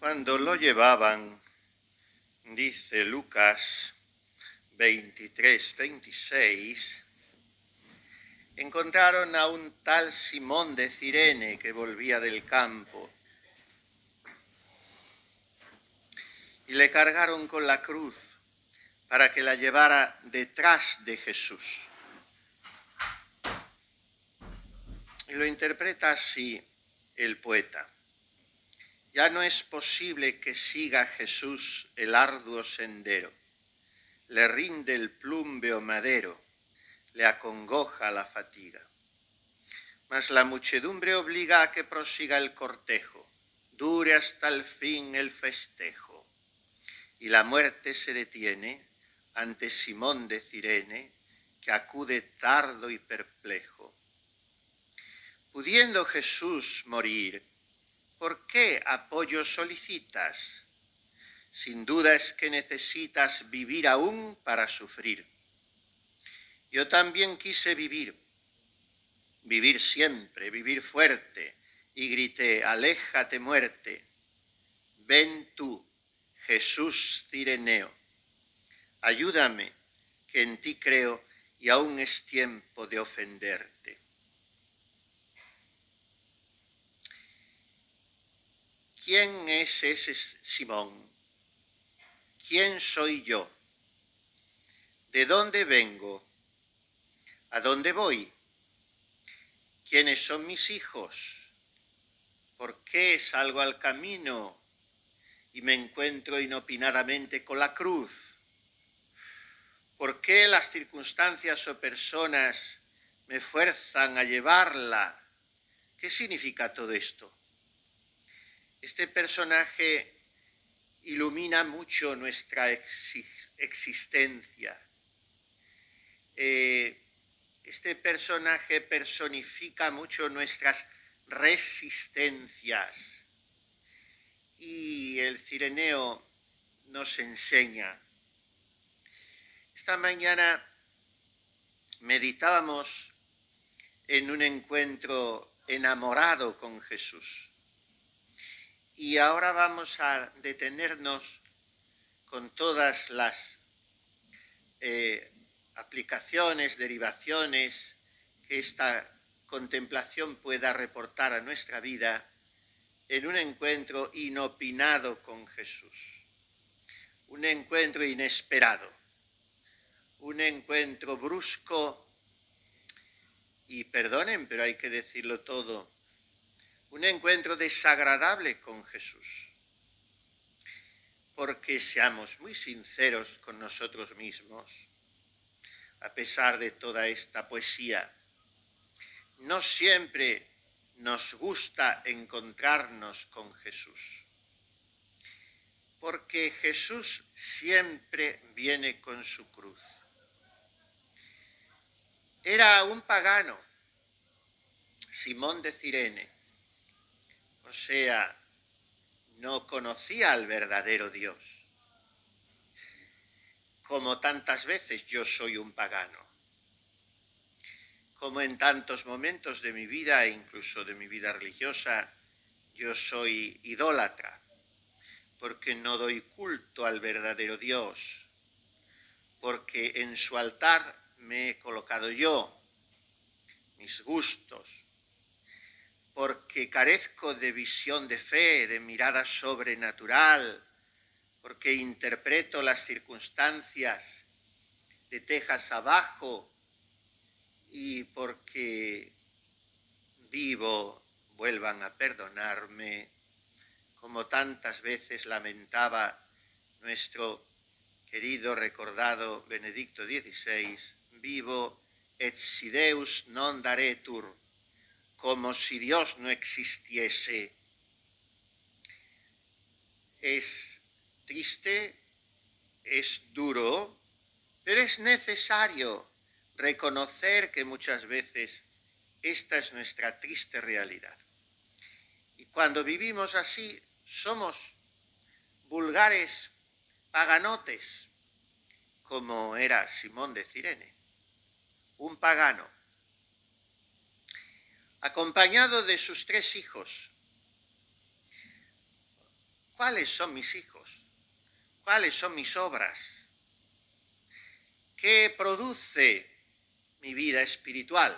Cuando lo llevaban, dice Lucas 23-26, encontraron a un tal Simón de Cirene que volvía del campo y le cargaron con la cruz para que la llevara detrás de Jesús. Y lo interpreta así el poeta. Ya no es posible que siga Jesús el arduo sendero. Le rinde el plúmbeo madero, le acongoja la fatiga. Mas la muchedumbre obliga a que prosiga el cortejo, dure hasta el fin el festejo. Y la muerte se detiene ante Simón de Cirene, que acude tardo y perplejo. Pudiendo Jesús morir, ¿por qué apoyo solicitas? Sin duda es que necesitas vivir aún para sufrir. Yo también quise vivir siempre, vivir fuerte, y grité, aléjate muerte. Ven tú, Jesús Cireneo, ayúdame, que en ti creo y aún es tiempo de ofenderte. ¿Quién es ese Simón? ¿Quién soy yo? ¿De dónde vengo? ¿A dónde voy? ¿Quiénes son mis hijos? ¿Por qué salgo al camino y me encuentro inopinadamente con la cruz? ¿Por qué las circunstancias o personas me fuerzan a llevarla? ¿Qué significa todo esto? Este personaje ilumina mucho nuestra existencia. Este personaje personifica mucho nuestras resistencias. Y el Cireneo nos enseña. Esta mañana meditábamos en un encuentro enamorado con Jesús. Y ahora vamos a detenernos con todas las aplicaciones, derivaciones que esta contemplación pueda reportar a nuestra vida en un encuentro inopinado con Jesús, un encuentro inesperado, un encuentro brusco y, perdonen, pero hay que decirlo todo, un encuentro desagradable con Jesús. Porque seamos muy sinceros con nosotros mismos, a pesar de toda esta poesía, no siempre nos gusta encontrarnos con Jesús. Porque Jesús siempre viene con su cruz. Era un pagano, Simón de Cirene, o sea, no conocía al verdadero Dios. Como tantas veces yo soy un pagano. Como en tantos momentos de mi vida, e incluso de mi vida religiosa, yo soy idólatra, porque no doy culto al verdadero Dios, porque en su altar me he colocado yo, mis gustos, porque carezco de visión de fe, de mirada sobrenatural, porque interpreto las circunstancias de tejas abajo y porque vivo, vuelvan a perdonarme, como tantas veces lamentaba nuestro querido recordado Benedicto XVI, vivo et si Deus non daretur, como si Dios no existiese. Es triste, es duro, pero es necesario reconocer que muchas veces esta es nuestra triste realidad. Y cuando vivimos así, somos vulgares paganotes, como era Simón de Cirene, un pagano, acompañado de sus 3 hijos. ¿cuáles son mis hijos? ¿Cuáles son mis obras? ¿Qué produce mi vida espiritual?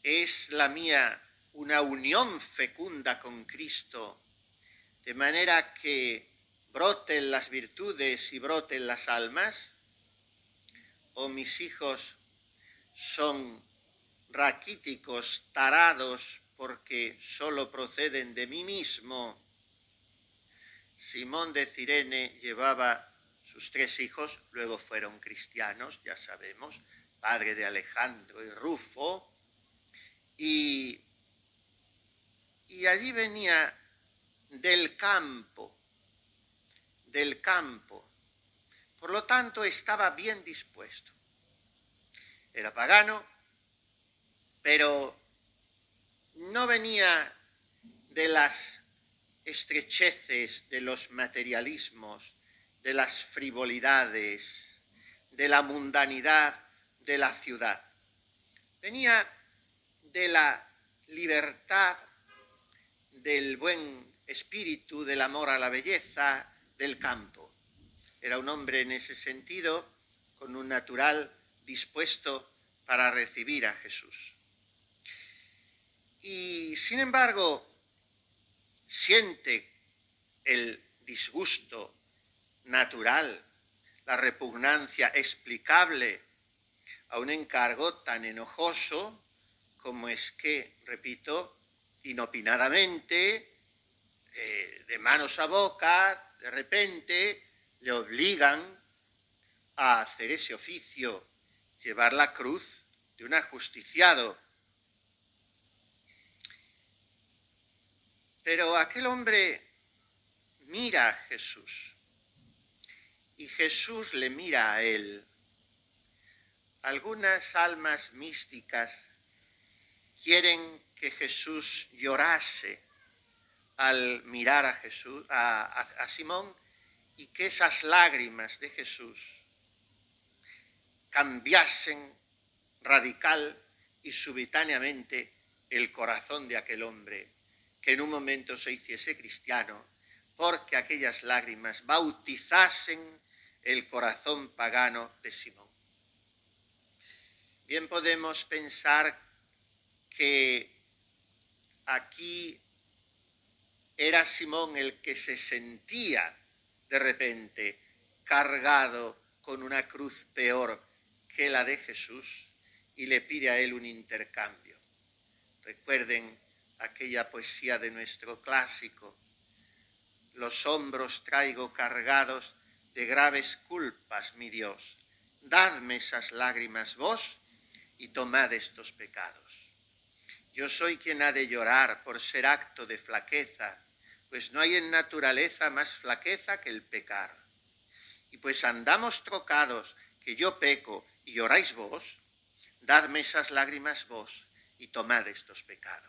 ¿Es la mía una unión fecunda con Cristo, de manera que broten las virtudes y broten las almas? ¿O mis hijos son raquíticos, tarados, porque solo proceden de mí mismo? Simón de Cirene llevaba sus 3 hijos, luego fueron cristianos, ya sabemos, padre de Alejandro y Rufo, y allí venía del campo, por lo tanto estaba bien dispuesto. Era pagano, pero no venía de las estrecheces, de los materialismos, de las frivolidades, de la mundanidad de la ciudad. Venía de la libertad, del buen espíritu, del amor a la belleza, del campo. Era un hombre en ese sentido, con un natural dispuesto para recibir a Jesús. Y sin embargo, siente el disgusto natural, la repugnancia explicable a un encargo tan enojoso como es que, repito, inopinadamente, de manos a boca, de repente le obligan a hacer ese oficio, llevar la cruz de un ajusticiado. Pero aquel hombre mira a Jesús y Jesús le mira a él. Algunas almas místicas quieren que Jesús llorase al mirar a Jesús, a Simón, y que esas lágrimas de Jesús cambiasen radical y subitáneamente el corazón de aquel hombre, que en un momento se hiciese cristiano, porque aquellas lágrimas bautizasen el corazón pagano de Simón. Bien podemos pensar que aquí era Simón el que se sentía de repente cargado con una cruz peor que la de Jesús y le pide a él un intercambio. Recuerden aquella poesía de nuestro clásico: los hombros traigo cargados de graves culpas, mi Dios, dadme esas lágrimas vos y tomad estos pecados. Yo soy quien ha de llorar por ser acto de flaqueza, pues no hay en naturaleza más flaqueza que el pecar. Y pues andamos trocados, que yo peco y lloráis vos, dadme esas lágrimas vos y tomad estos pecados.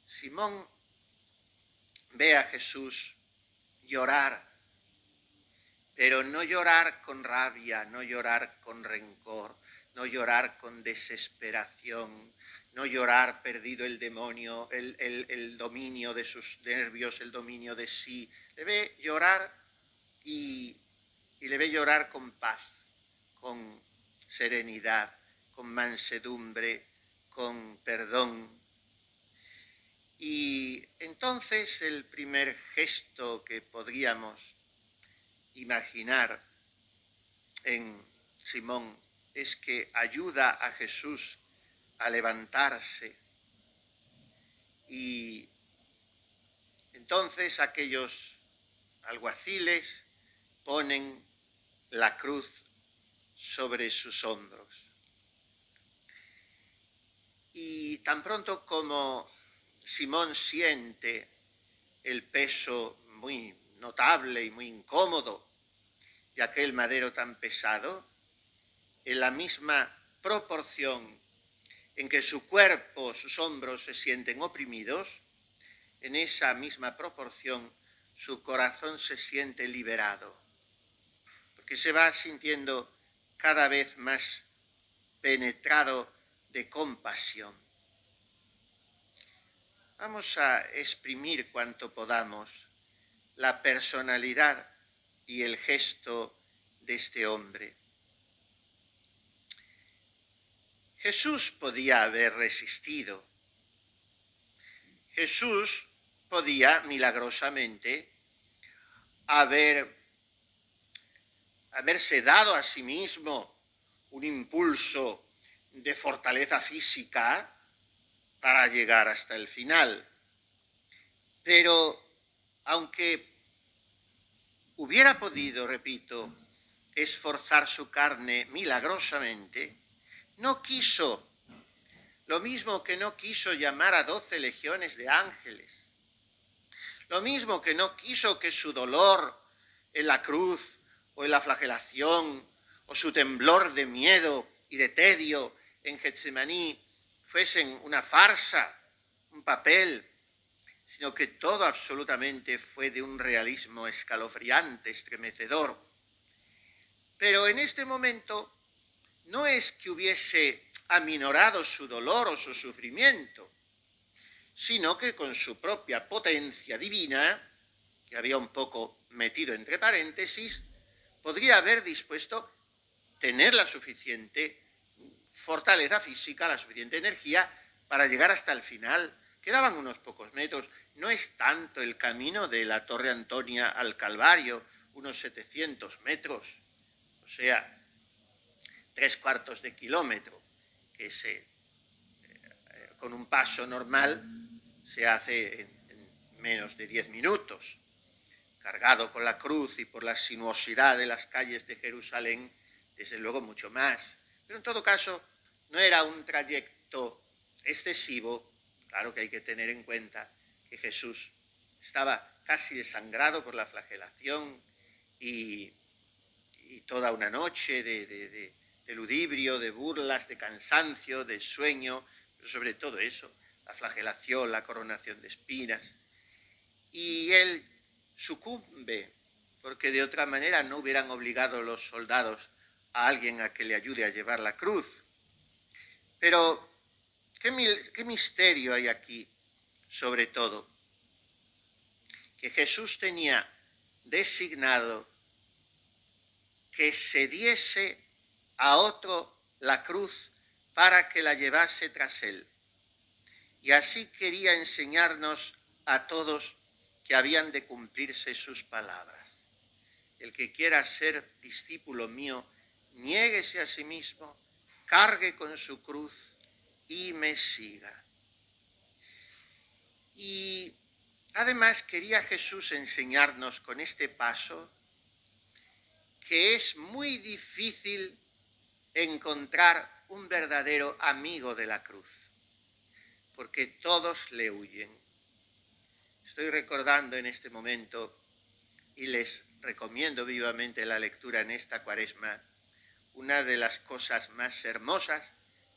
Simón ve a Jesús llorar, pero no llorar con rabia, no llorar con rencor, no llorar con desesperación, no llorar perdido el demonio, el dominio de sus nervios, el dominio de sí. Le ve llorar y le ve llorar con paz, con serenidad, con mansedumbre, con perdón. Y entonces el primer gesto que podríamos imaginar en Simón es que ayuda a Jesús a levantarse, y entonces aquellos alguaciles ponen la cruz sobre sus hombros. Y tan pronto como Simón siente el peso muy notable y muy incómodo de aquel madero tan pesado, en la misma proporción en que su cuerpo, sus hombros se sienten oprimidos, en esa misma proporción su corazón se siente liberado, porque se va sintiendo cada vez más penetrado de compasión. vamos a exprimir cuanto podamos la personalidad y el gesto de este hombre. Jesús podía haber resistido. Jesús podía milagrosamente haberse dado a sí mismo un impulso de fortaleza física para llegar hasta el final. Pero aunque hubiera podido, repito, esforzar su carne milagrosamente, no quiso, lo mismo que no quiso llamar a 12 legiones de ángeles, lo mismo que no quiso que su dolor en la cruz o en la flagelación o su temblor de miedo y de tedio en Getsemaní fuesen una farsa, un papel, sino que todo absolutamente fue de un realismo escalofriante, estremecedor. Pero en este momento no es que hubiese aminorado su dolor o su sufrimiento, sino que con su propia potencia divina, que había un poco metido entre paréntesis, podría haber dispuesto tener la suficiente fortaleza física, la suficiente energía para llegar hasta el final. Quedaban unos pocos metros. No es tanto el camino de la Torre Antonia al Calvario, unos 700 metros, o sea, 3/4 de kilómetro, que con un paso normal se hace en menos de 10 minutos. Cargado con la cruz y por la sinuosidad de las calles de Jerusalén, desde luego mucho más. Pero en todo caso, no era un trayecto excesivo. Claro que hay que tener en cuenta que Jesús estaba casi desangrado por la flagelación y toda una noche de ludibrio, de burlas, de cansancio, de sueño, pero sobre todo eso, la flagelación, la coronación de espinas. Y él sucumbe, porque de otra manera no hubieran obligado los soldados a alguien a que le ayude a llevar la cruz. Pero, ¿qué misterio hay aquí? Sobre todo, que Jesús tenía designado que se diese a otro la cruz para que la llevase tras él. Y así quería enseñarnos a todos que habían de cumplirse sus palabras. El que quiera ser discípulo mío, niéguese a sí mismo, cargue con su cruz y me siga. Y además quería Jesús enseñarnos con este paso que es muy difícil encontrar un verdadero amigo de la cruz, porque todos le huyen. Estoy recordando en este momento, y les recomiendo vivamente la lectura en esta Cuaresma, una de las cosas más hermosas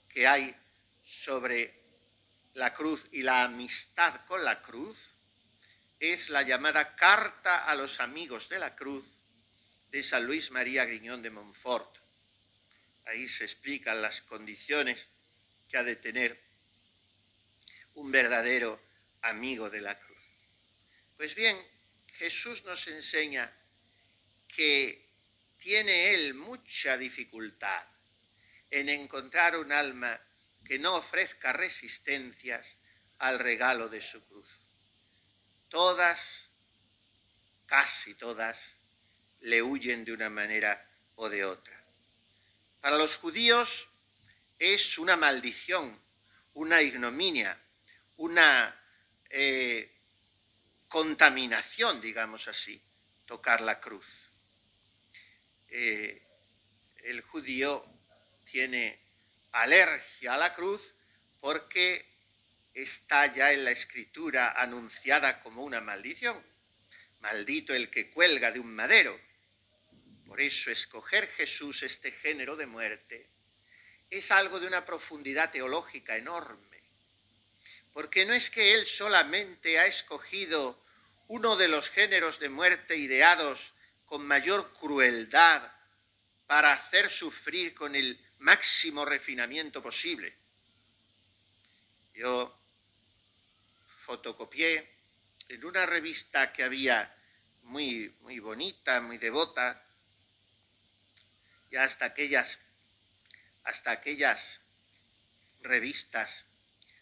que hay sobre la cruz y la amistad con la cruz, es la llamada Carta a los Amigos de la Cruz de San Luis María Griñón de Montfort. Ahí se explican las condiciones que ha de tener un verdadero amigo de la cruz. Pues bien, Jesús nos enseña que tiene él mucha dificultad en encontrar un alma que no ofrezca resistencias al regalo de su cruz. Todas, casi todas, le huyen de una manera o de otra. Para los judíos es una maldición, una ignominia, una contaminación, digamos así, tocar la cruz. El judío tiene alergia a la cruz porque está ya en la Escritura anunciada como una maldición. Maldito el que cuelga de un madero. Por eso escoger Jesús este género de muerte es algo de una profundidad teológica enorme, porque no es que él solamente ha escogido uno de los géneros de muerte ideados con mayor crueldad para hacer sufrir con el máximo refinamiento posible. Yo fotocopié en una revista que había muy bonita, muy devota, y hasta aquellas revistas,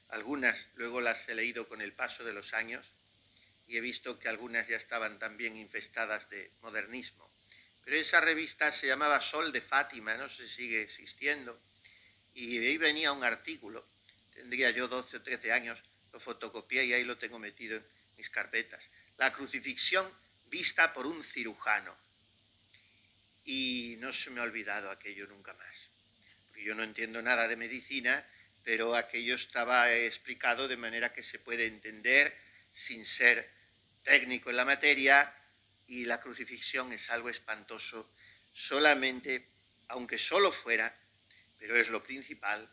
algunas luego las he leído con el paso de los años y he visto que algunas ya estaban también infestadas de modernismo. Pero esa revista se llamaba Sol de Fátima, no sé si sigue existiendo, y ahí venía un artículo, tendría yo 12 o 13 años, lo fotocopié y ahí lo tengo metido en mis carpetas. La crucifixión vista por un cirujano. Y no se me ha olvidado aquello nunca más. Porque yo no entiendo nada de medicina, pero aquello estaba explicado de manera que se puede entender sin ser técnico en la materia, y la crucifixión es algo espantoso, solamente, aunque solo fuera, pero es lo principal,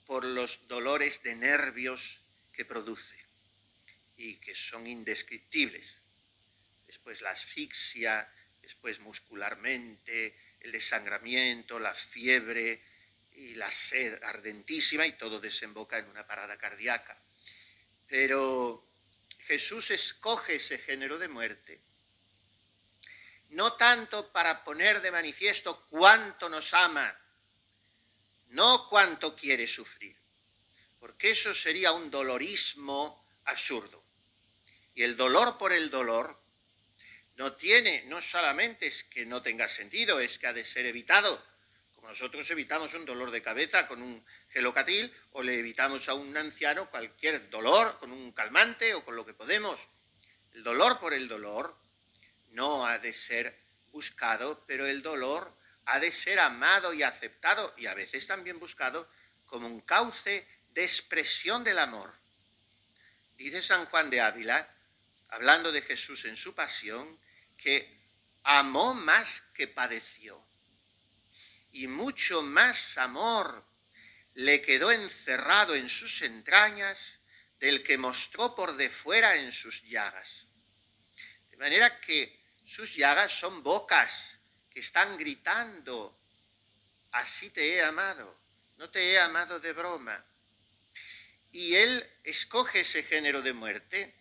por los dolores de nervios que produce y que son indescriptibles. Después la asfixia, después muscularmente, el desangramiento, la fiebre y la sed ardentísima, y todo desemboca en una parada cardíaca. Pero Jesús escoge ese género de muerte, no tanto para poner de manifiesto cuánto nos ama, no cuánto quiere sufrir, porque eso sería un dolorismo absurdo. Y el dolor por el dolor no solamente es que no tenga sentido, es que ha de ser evitado. Como nosotros evitamos un dolor de cabeza con un gelocatil, o le evitamos a un anciano cualquier dolor con un calmante o con lo que podemos. El dolor por el dolor no ha de ser buscado, pero el dolor ha de ser amado y aceptado, y a veces también buscado como un cauce de expresión del amor. Dice San Juan de Ávila, hablando de Jesús en su pasión, que amó más que padeció, y mucho más amor le quedó encerrado en sus entrañas del que mostró por de fuera en sus llagas. De manera que sus llagas son bocas que están gritando, así te he amado, no te he amado de broma. Y él escoge ese género de muerte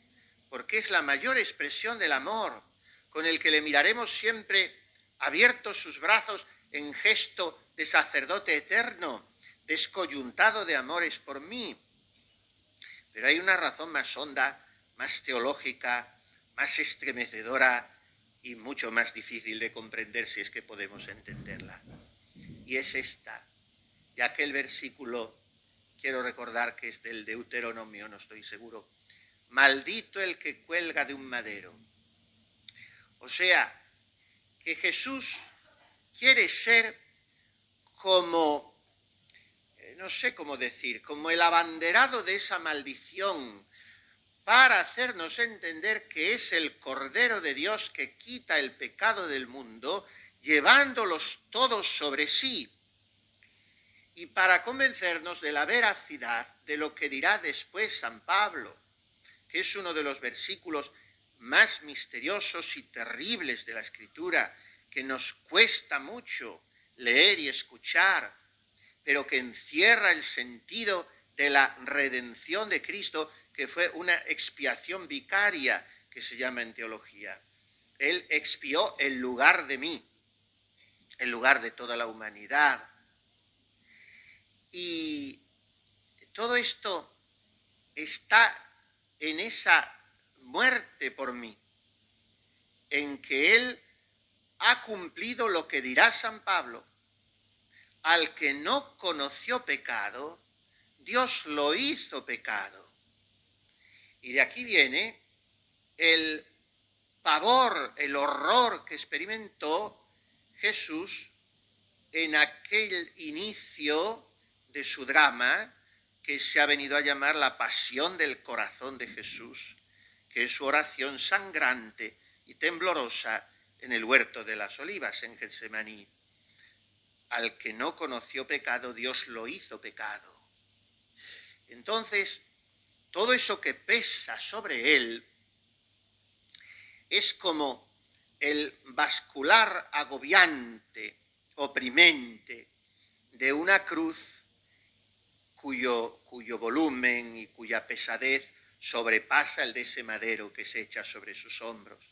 porque es la mayor expresión del amor, con el que le miraremos siempre abiertos sus brazos en gesto de sacerdote eterno, descoyuntado de amores por mí. Pero hay una razón más honda, más teológica, más estremecedora y mucho más difícil de comprender si es que podemos entenderla. Y es esta. Y aquel versículo, quiero recordar que es del Deuteronomio, no estoy seguro. Maldito el que cuelga de un madero. O sea, que Jesús quiere ser como, no sé cómo decir, como el abanderado de esa maldición, para hacernos entender que es el Cordero de Dios que quita el pecado del mundo, llevándolos todos sobre sí, y para convencernos de la veracidad de lo que dirá después San Pablo, que es uno de los versículos más misteriosos y terribles de la Escritura, que nos cuesta mucho leer y escuchar, pero que encierra el sentido de la redención de Cristo, que fue una expiación vicaria, que se llama en teología. Él expió el lugar de mí, el lugar de toda la humanidad. Y todo esto está en esa muerte por mí, en que Él ha cumplido lo que dirá San Pablo: al que no conoció pecado, Dios lo hizo pecado. Y de aquí viene el pavor, el horror que experimentó Jesús en aquel inicio de su drama, que se ha venido a llamar la pasión del corazón de Jesús, que es su oración sangrante y temblorosa en el huerto de las olivas, en Getsemaní. Al que no conoció pecado, Dios lo hizo pecado. Entonces, todo eso que pesa sobre él es como el bascular agobiante, oprimente, de una cruz cuyo volumen y cuya pesadez sobrepasa el de ese madero que se echa sobre sus hombros.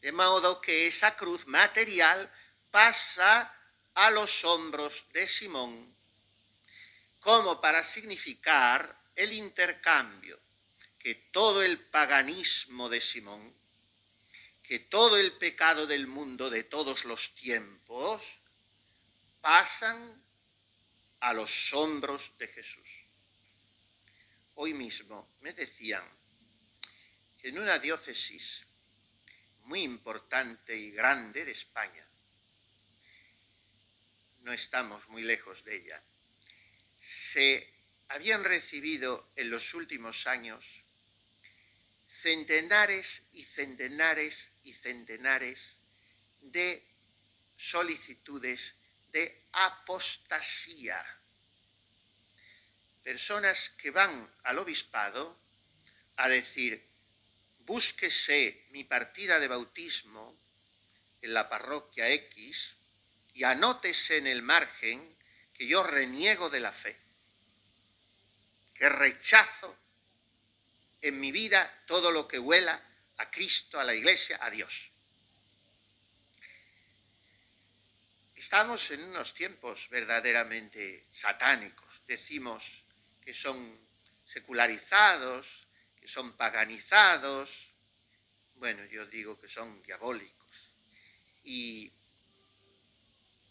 De modo que esa cruz material pasa a los hombros de Simón como para significar el intercambio, que todo el paganismo de Simón, que todo el pecado del mundo de todos los tiempos, pasan a los hombros de Jesús. Hoy mismo me decían que en una diócesis muy importante y grande de España, no estamos muy lejos de ella, se habían recibido en los últimos años centenares y centenares y centenares de solicitudes de apostasía. Personas que van al obispado a decir: búsquese mi partida de bautismo en la parroquia X y anótese en el margen que yo reniego de la fe, que rechazo en mi vida todo lo que huela a Cristo, a la Iglesia, a Dios. Estamos en unos tiempos verdaderamente satánicos. Decimos que son secularizados, que son paganizados. Bueno, yo digo que son diabólicos. Y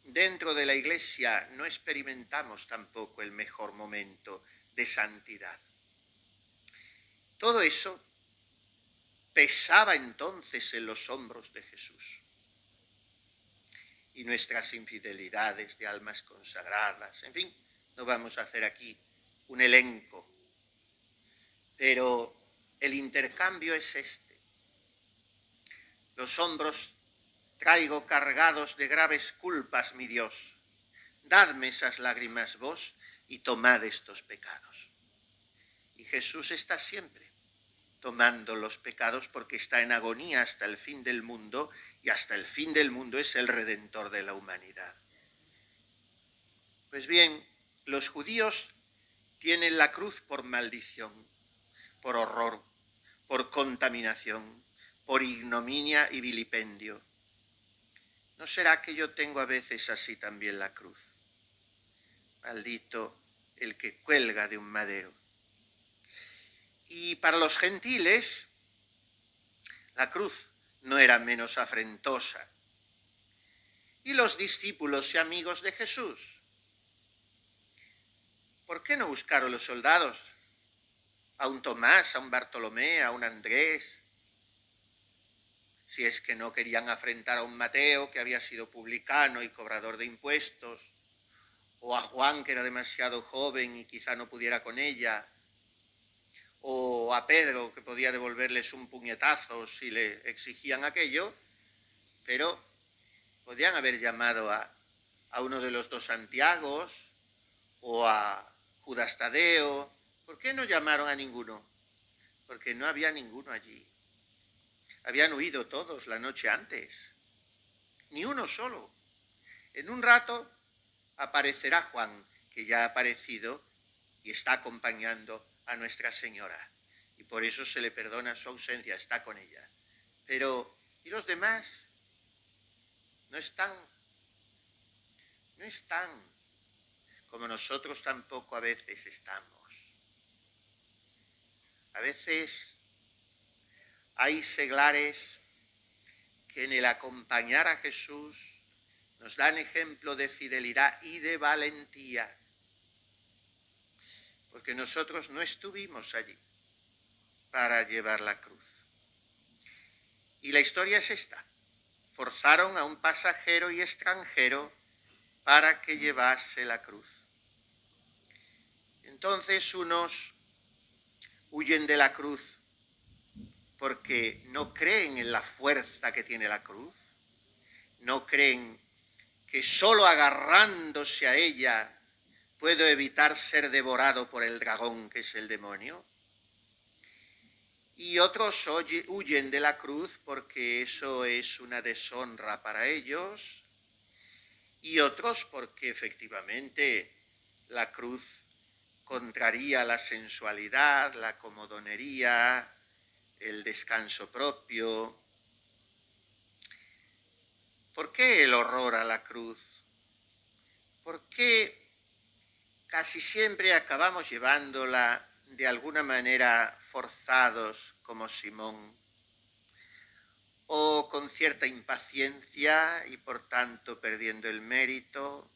dentro de la Iglesia no experimentamos tampoco el mejor momento de santidad. Todo eso pesaba entonces en los hombros de Jesús. Y nuestras infidelidades de almas consagradas, en fin, no vamos a hacer aquí un elenco, pero el intercambio es este. Los hombros traigo cargados de graves culpas, mi Dios. Dadme esas lágrimas vos y tomad estos pecados. Y Jesús está siempre tomando los pecados porque está en agonía hasta el fin del mundo, y hasta el fin del mundo es el Redentor de la humanidad. Pues bien, los judíos tienen la cruz por maldición, por horror, por contaminación, por ignominia y vilipendio. ¿No será que yo tengo a veces así también la cruz? Maldito el que cuelga de un madero. Y para los gentiles, la cruz no era menos afrentosa. Y los discípulos y amigos de Jesús, ¿por qué no buscaron los soldados a un Tomás, a un Bartolomé, a un Andrés? Si es que no querían afrentar a un Mateo, que había sido publicano y cobrador de impuestos, o a Juan, que era demasiado joven y quizá no pudiera con ella, o a Pedro, que podía devolverles un puñetazo si le exigían aquello, pero podían haber llamado a uno de los dos Santiagos o a Judas Tadeo. ¿Por qué no llamaron a ninguno? Porque no había ninguno allí. Habían huido todos la noche antes, ni uno solo. En un rato aparecerá Juan, que ya ha aparecido y está acompañando a Nuestra Señora, y por eso se le perdona su ausencia, está con ella. Pero, ¿y los demás? No están, como nosotros tampoco a veces estamos. A veces hay seglares que en el acompañar a Jesús nos dan ejemplo de fidelidad y de valentía, porque nosotros no estuvimos allí para llevar la cruz. Y la historia es esta: forzaron a un pasajero y extranjero para que llevase la cruz. Entonces unos huyen de la cruz porque no creen en la fuerza que tiene la cruz, no creen que solo agarrándose a ella puedo evitar ser devorado por el dragón que es el demonio. Y otros huyen de la cruz porque eso es una deshonra para ellos, y otros porque efectivamente la cruz contraría la sensualidad, la comodonería, el descanso propio. ¿Por qué el horror a la cruz? ¿Por qué casi siempre acabamos llevándola de alguna manera forzados como Simón? O con cierta impaciencia y por tanto perdiendo el mérito,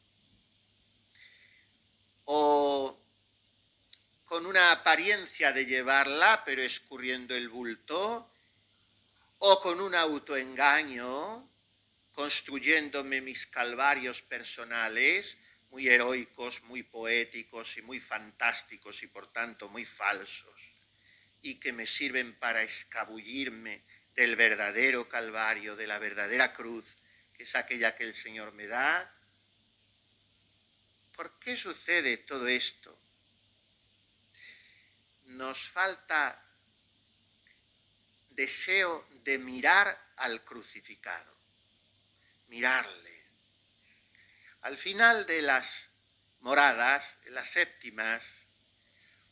o con una apariencia de llevarla pero escurriendo el bulto, o con un autoengaño, construyéndome mis calvarios personales, muy heroicos, muy poéticos y muy fantásticos y por tanto muy falsos, y que me sirven para escabullirme del verdadero calvario, de la verdadera cruz, que es aquella que el Señor me da. ¿Por qué sucede todo esto? Nos falta deseo de mirar al crucificado, mirarle. Al final de las moradas, en las séptimas,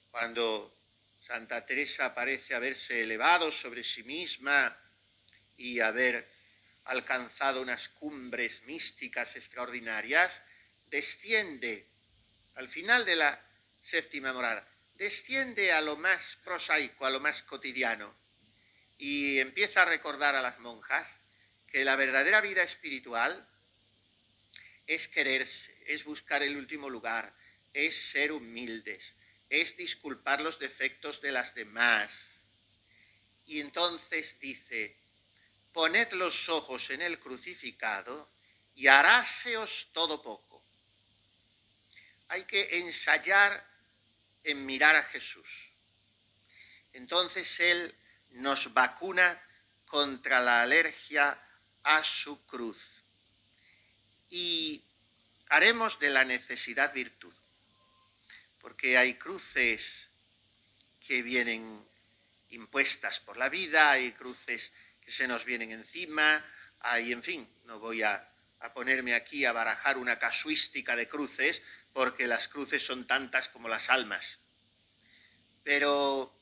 cuando Santa Teresa parece haberse elevado sobre sí misma y haber alcanzado unas cumbres místicas extraordinarias, desciende, al final de la séptima morada, desciende a lo más prosaico, a lo más cotidiano, y empieza a recordar a las monjas que la verdadera vida espiritual es quererse, es buscar el último lugar, es ser humildes, es disculpar los defectos de las demás. Y entonces dice: poned los ojos en el crucificado y haráseos todo poco. Hay que ensayar en mirar a Jesús. Entonces Él nos vacuna contra la alergia a su cruz. Y haremos de la necesidad virtud, porque hay cruces que vienen impuestas por la vida, hay cruces que se nos vienen encima, hay, en fin, no voy a ponerme aquí a barajar una casuística de cruces, porque las cruces son tantas como las almas. Pero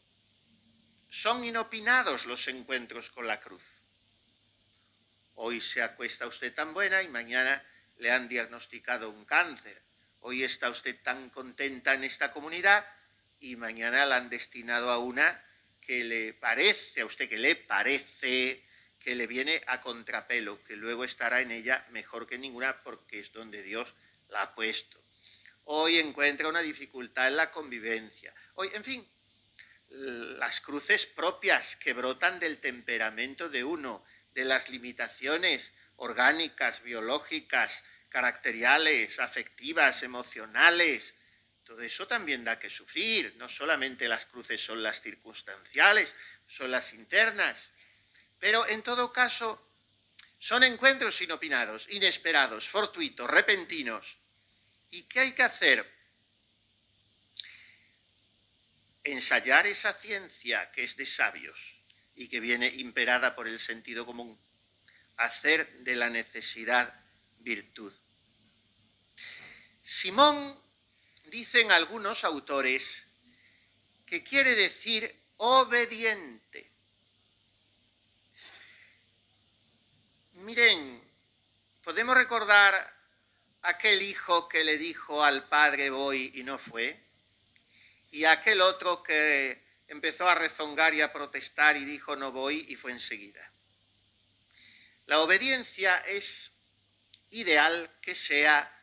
son inopinados los encuentros con la cruz. Hoy se acuesta usted tan buena y mañana le han diagnosticado un cáncer. Hoy está usted tan contenta en esta comunidad y mañana la han destinado a una que le parece, a usted que le parece, que le viene a contrapelo, que luego estará en ella mejor que ninguna porque es donde Dios la ha puesto. Hoy encuentra una dificultad en la convivencia. Hoy, en fin, las cruces propias que brotan del temperamento de uno, de las limitaciones orgánicas, biológicas, caracteriales, afectivas, emocionales. Todo eso también da que sufrir. No solamente las cruces son las circunstanciales, son las internas. Pero en todo caso son encuentros inopinados, inesperados, fortuitos, repentinos. ¿Y qué hay que hacer? Ensayar esa ciencia que es de sabios y que viene imperada por el sentido común, hacer de la necesidad virtud. Simón, dicen algunos autores, que quiere decir obediente. Miren, podemos recordar aquel hijo que le dijo al padre voy y no fue, y aquel otro que empezó a rezongar y a protestar y dijo no voy y fue enseguida. La obediencia es ideal que sea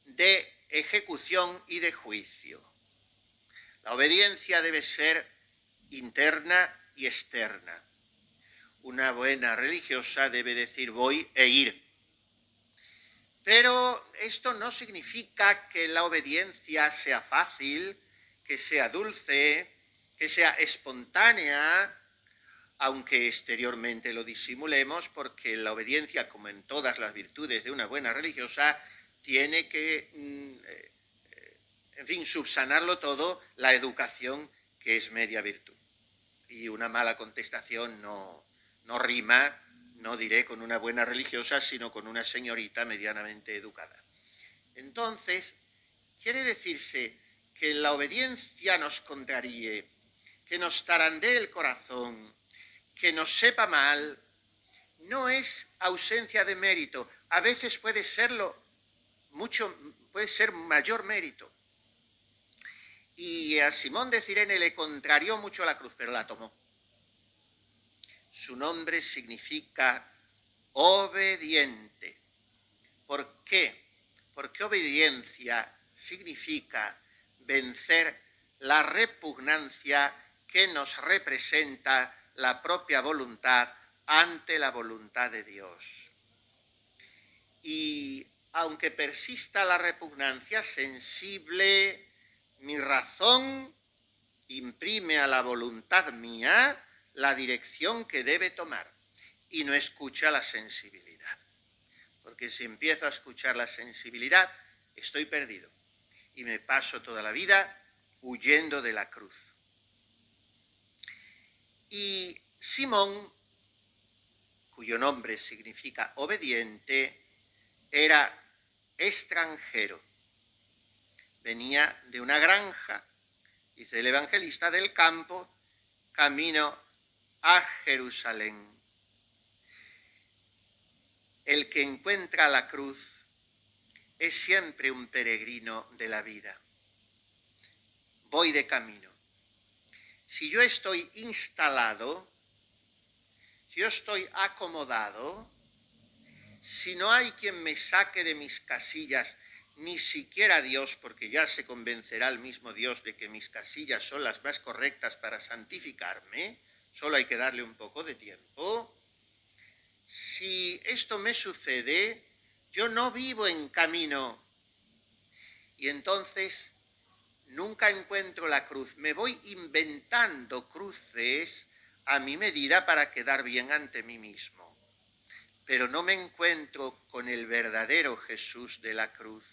de ejecución y de juicio. La obediencia debe ser interna y externa. Una buena religiosa debe decir voy e ir. Pero esto no significa que la obediencia sea fácil, que sea dulce, que sea espontánea, aunque exteriormente lo disimulemos, porque la obediencia, como en todas las virtudes de una buena religiosa, tiene que, en fin, subsanarlo todo la educación, que es media virtud. Y una mala contestación no rima, no diré con una buena religiosa, sino con una señorita medianamente educada. Entonces, quiere decirse que la obediencia nos contraríe, que nos tarandee el corazón, que nos sepa mal, no es ausencia de mérito. A veces puede serlo puede ser mayor mérito. Y a Simón de Cirene le contrarió mucho la cruz, pero la tomó. Su nombre significa obediente. ¿Por qué? Porque obediencia significa vencer la repugnancia que nos representa la propia voluntad ante la voluntad de Dios. Y aunque persista la repugnancia sensible, mi razón imprime a la voluntad mía la dirección que debe tomar y no escucha la sensibilidad. Porque si empiezo a escuchar la sensibilidad, estoy perdido y me paso toda la vida huyendo de la cruz. Y Simón, cuyo nombre significa obediente, era extranjero. Venía de una granja, dice el evangelista, del campo, camino a Jerusalén. El que encuentra la cruz es siempre un peregrino de la vida. Voy de camino. Si yo estoy instalado, si yo estoy acomodado, si no hay quien me saque de mis casillas, ni siquiera Dios, porque ya se convencerá el mismo Dios de que mis casillas son las más correctas para santificarme, solo hay que darle un poco de tiempo. Si esto me sucede, yo no vivo en camino y entonces nunca encuentro la cruz. Me voy inventando cruces a mi medida para quedar bien ante mí mismo. Pero no me encuentro con el verdadero Jesús de la cruz.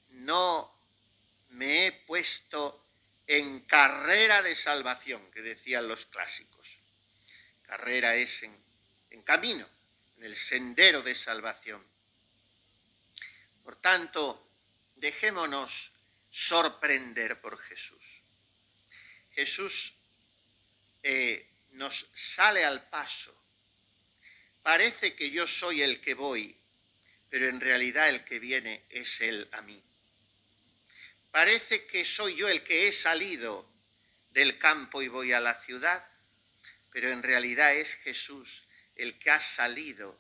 No me he puesto en carrera de salvación, que decían los clásicos. Carrera es en camino, en el sendero de salvación. Por tanto, dejémonos sorprender por Jesús. Jesús nos sale al paso. Parece que yo soy el que voy, pero en realidad el que viene es Él a mí. Parece que soy yo el que he salido del campo y voy a la ciudad, pero en realidad es Jesús el que ha salido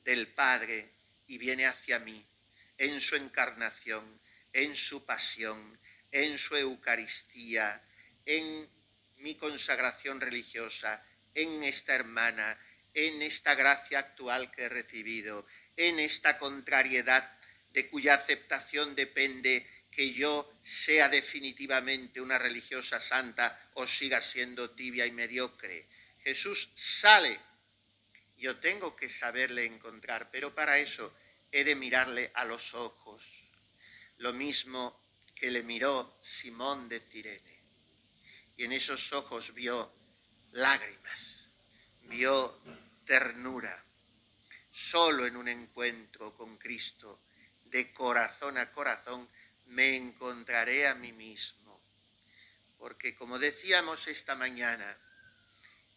del Padre y viene hacia mí, en su encarnación, en su pasión, en su Eucaristía, en mi consagración religiosa, en esta hermana, en esta gracia actual que he recibido, en esta contrariedad de cuya aceptación depende que yo sea definitivamente una religiosa santa o siga siendo tibia y mediocre. Jesús sale, yo tengo que saberle encontrar, pero para eso he de mirarle a los ojos, lo mismo que le miró Simón de Cirene. Y en esos ojos vio lágrimas, vio ternura. Solo en un encuentro con Cristo, de corazón a corazón, me encontraré a mí mismo. Porque como decíamos esta mañana,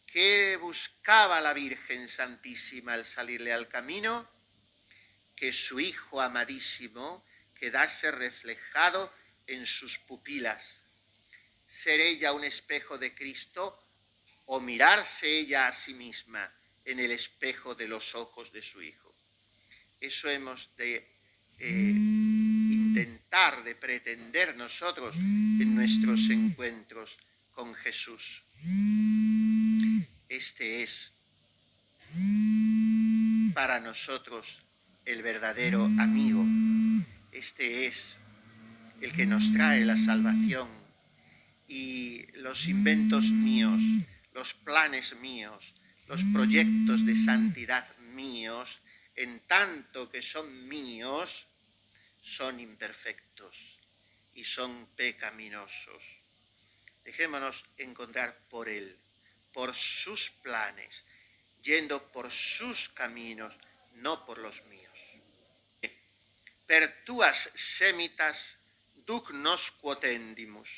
¿qué buscaba la Virgen Santísima al salirle al camino? Que su Hijo amadísimo quedase reflejado en sus pupilas. ¿Ser ella un espejo de Cristo o mirarse ella a sí misma en el espejo de los ojos de su Hijo? Eso hemos de intentar, de pretender nosotros en nuestros encuentros con Jesús. Este es para nosotros el verdadero amigo. Este es el que nos trae la salvación. Y los inventos míos, los planes míos, los proyectos de santidad míos, en tanto que son míos, son imperfectos y son pecaminosos. Dejémonos encontrar por Él, por sus planes, yendo por sus caminos, no por los míos. Per tuas semitas duc nos quotendimus,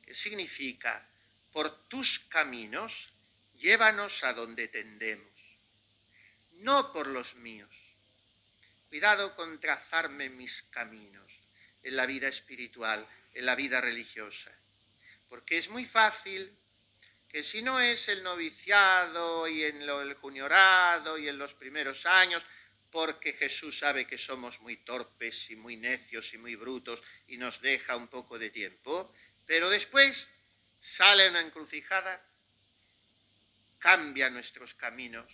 que significa, por tus caminos, llévanos a donde tendemos, no por los míos. Cuidado con trazarme mis caminos en la vida espiritual, en la vida religiosa, porque es muy fácil que si no es el noviciado y en el juniorado y en los primeros años, porque Jesús sabe que somos muy torpes y muy necios y muy brutos y nos deja un poco de tiempo, pero después sale una encrucijada, cambia nuestros caminos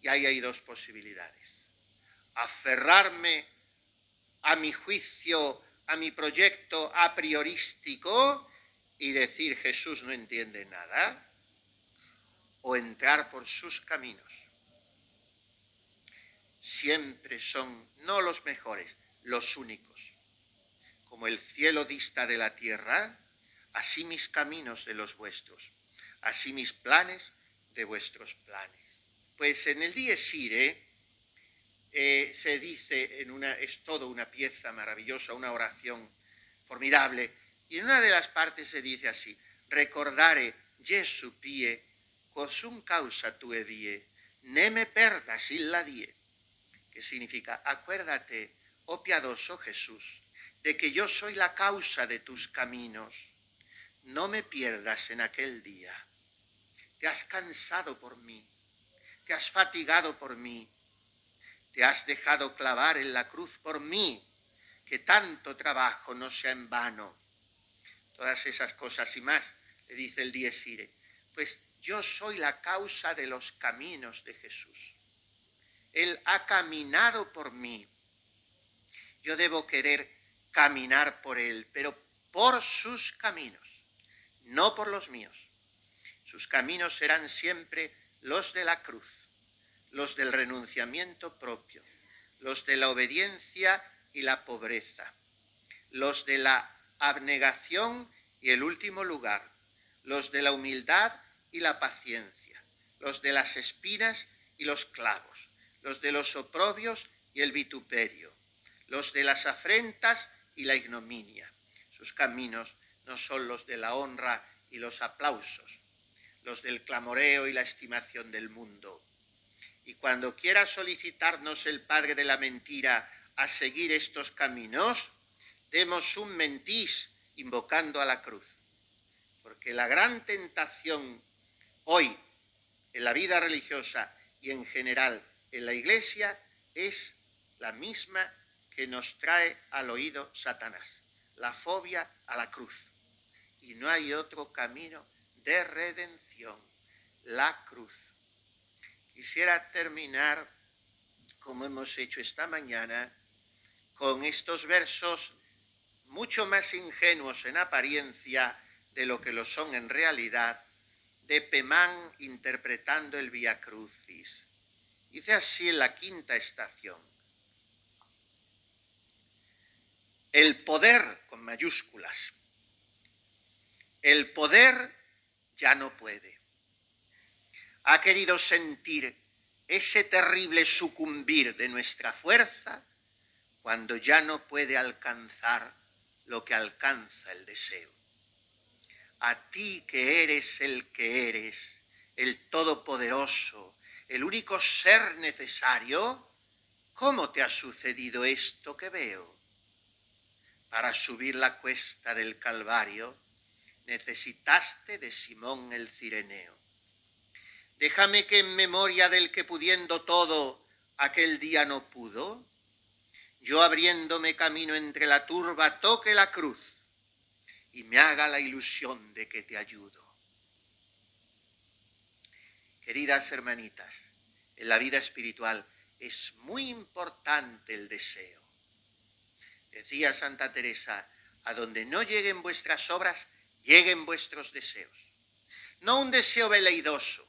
y ahí hay dos posibilidades. Aferrarme a mi juicio, a mi proyecto a priorístico y decir Jesús no entiende nada, o entrar por sus caminos. Siempre son no los mejores, los únicos. Como el cielo dista de la tierra, así mis caminos de los vuestros, así mis planes de vuestros planes. Pues en el Dies Irae se dice, es toda una pieza maravillosa, una oración formidable, y en una de las partes se dice así: recordare Jesu pie, quosum causa tue die, ne me perdas illa die, que significa, acuérdate, oh piadoso Jesús, de que yo soy la causa de tus caminos, no me pierdas en aquel día. Te has cansado por mí, te has fatigado por mí, te has dejado clavar en la cruz por mí, que tanto trabajo no sea en vano. Todas esas cosas y más, le dice el Dies Irae. Pues yo soy la causa de los caminos de Jesús. Él ha caminado por mí. Yo debo querer caminar por Él, pero por sus caminos, no por los míos. Sus caminos serán siempre los de la cruz, los del renunciamiento propio, los de la obediencia y la pobreza, los de la abnegación y el último lugar, los de la humildad y la paciencia, los de las espinas y los clavos, los de los oprobios y el vituperio, los de las afrentas y la ignominia. Sus caminos no son los de la honra y los aplausos, los del clamoreo y la estimación del mundo. Y cuando quiera solicitarnos el padre de la mentira a seguir estos caminos, demos un mentís invocando a la cruz. Porque la gran tentación hoy en la vida religiosa y en general en la Iglesia es la misma que nos trae al oído Satanás, la fobia a la cruz. Y no hay otro camino de redención, la cruz. Quisiera terminar, como hemos hecho esta mañana, con estos versos mucho más ingenuos en apariencia de lo que lo son en realidad, de Pemán interpretando el Vía Crucis. Dice así en la quinta estación: el poder, con mayúsculas, el poder ya no puede. Ha querido sentir ese terrible sucumbir de nuestra fuerza cuando ya no puede alcanzar lo que alcanza el deseo. A ti que eres, el todopoderoso, el único ser necesario, ¿cómo te ha sucedido esto que veo? Para subir la cuesta del Calvario necesitaste de Simón el Cireneo. Déjame que en memoria del que pudiendo todo aquel día no pudo, yo abriéndome camino entre la turba toque la cruz y me haga la ilusión de que te ayudo. Queridas hermanitas, en la vida espiritual es muy importante el deseo. Decía Santa Teresa, a donde no lleguen vuestras obras, lleguen vuestros deseos. No un deseo veleidoso,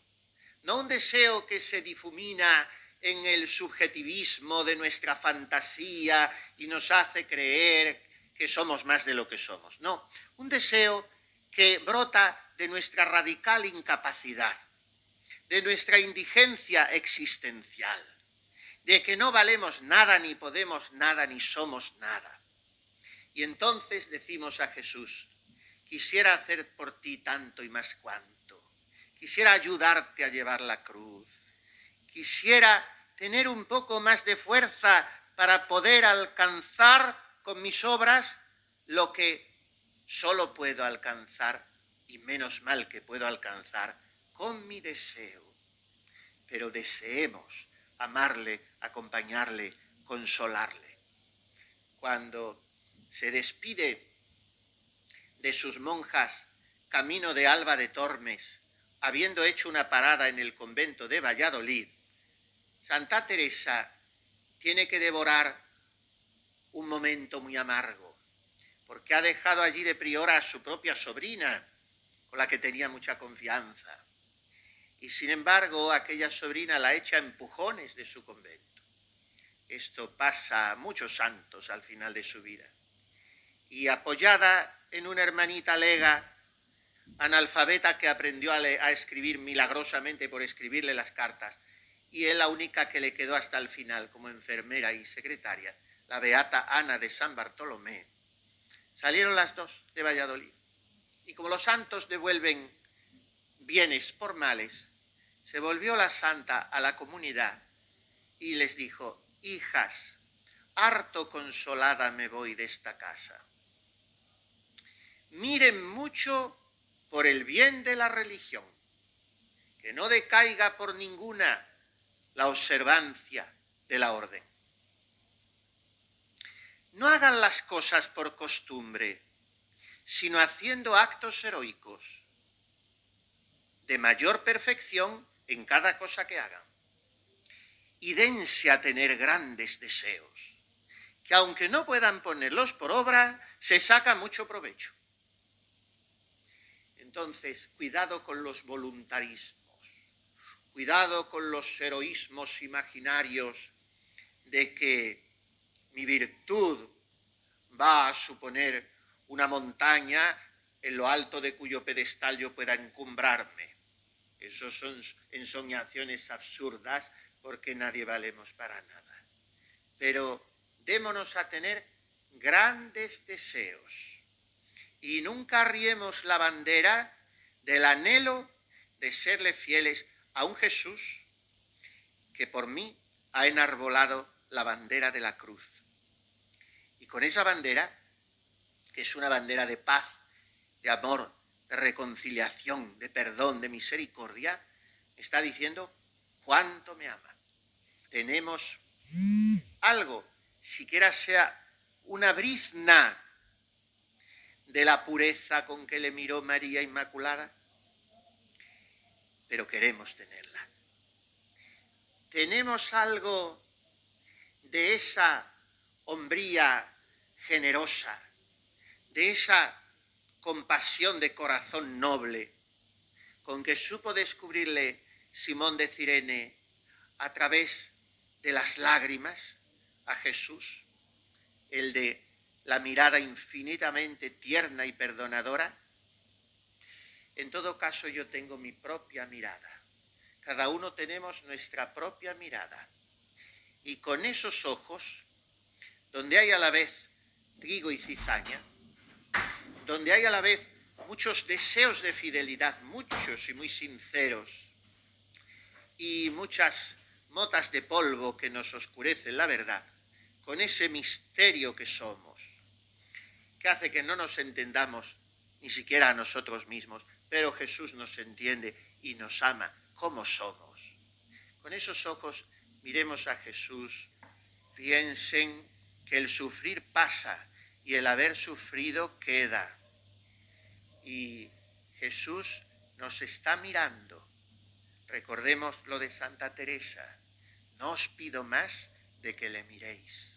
no un deseo que se difumina en el subjetivismo de nuestra fantasía y nos hace creer que somos más de lo que somos. No, un deseo que brota de nuestra radical incapacidad, de nuestra indigencia existencial, de que no valemos nada, ni podemos nada, ni somos nada. Y entonces decimos a Jesús, quisiera hacer por ti tanto y más cuanto. Quisiera ayudarte a llevar la cruz. Quisiera tener un poco más de fuerza para poder alcanzar con mis obras lo que solo puedo alcanzar, y menos mal que puedo alcanzar, con mi deseo. Pero deseemos amarle, acompañarle, consolarle. Cuando se despide de sus monjas camino de Alba de Tormes, habiendo hecho una parada en el convento de Valladolid, Santa Teresa tiene que devorar un momento muy amargo, porque ha dejado allí de priora a su propia sobrina, con la que tenía mucha confianza. Y sin embargo, aquella sobrina la echa a empujones de su convento. Esto pasa a muchos santos al final de su vida. Y apoyada en una hermanita lega, analfabeta que aprendió a escribir milagrosamente por escribirle las cartas, y es la única que le quedó hasta el final como enfermera y secretaria, la beata Ana de San Bartolomé. Salieron las dos de Valladolid. Y como los santos devuelven bienes por males, se volvió la santa a la comunidad y les dijo: hijas, harto consolada me voy de esta casa. Miren mucho por el bien de la religión, que no decaiga por ninguna la observancia de la orden. No hagan las cosas por costumbre, sino haciendo actos heroicos, de mayor perfección en cada cosa que hagan. Y dense a tener grandes deseos, que aunque no puedan ponerlos por obra, se saca mucho provecho. Entonces, cuidado con los voluntarismos, cuidado con los heroísmos imaginarios de que mi virtud va a suponer una montaña en lo alto de cuyo pedestal yo pueda encumbrarme. Eso son ensoñaciones absurdas, porque nadie valemos para nada. Pero démonos a tener grandes deseos y nunca arriemos la bandera del anhelo de serle fieles a un Jesús que por mí ha enarbolado la bandera de la cruz. Y con esa bandera, que es una bandera de paz, de amor, de reconciliación, de perdón, de misericordia, está diciendo cuánto me ama. Tenemos algo, siquiera sea una brizna de la pureza con que le miró María Inmaculada, pero queremos tenerla. Tenemos algo de esa hombría generosa, de esa compasión de corazón noble, con que supo descubrirle Simón de Cirene a través de las lágrimas a Jesús, el de la mirada infinitamente tierna y perdonadora. En todo caso, yo tengo mi propia mirada. Cada uno tenemos nuestra propia mirada. Y con esos ojos, donde hay a la vez trigo y cizaña, donde hay a la vez muchos deseos de fidelidad, muchos y muy sinceros, y muchas motas de polvo que nos oscurecen la verdad, con ese misterio que somos, que hace que no nos entendamos ni siquiera a nosotros mismos, pero Jesús nos entiende y nos ama como somos. Con esos ojos miremos a Jesús, piensen que el sufrir pasa y el haber sufrido queda. Y Jesús nos está mirando. Recordemos lo de Santa Teresa: no os pido más de que le miréis.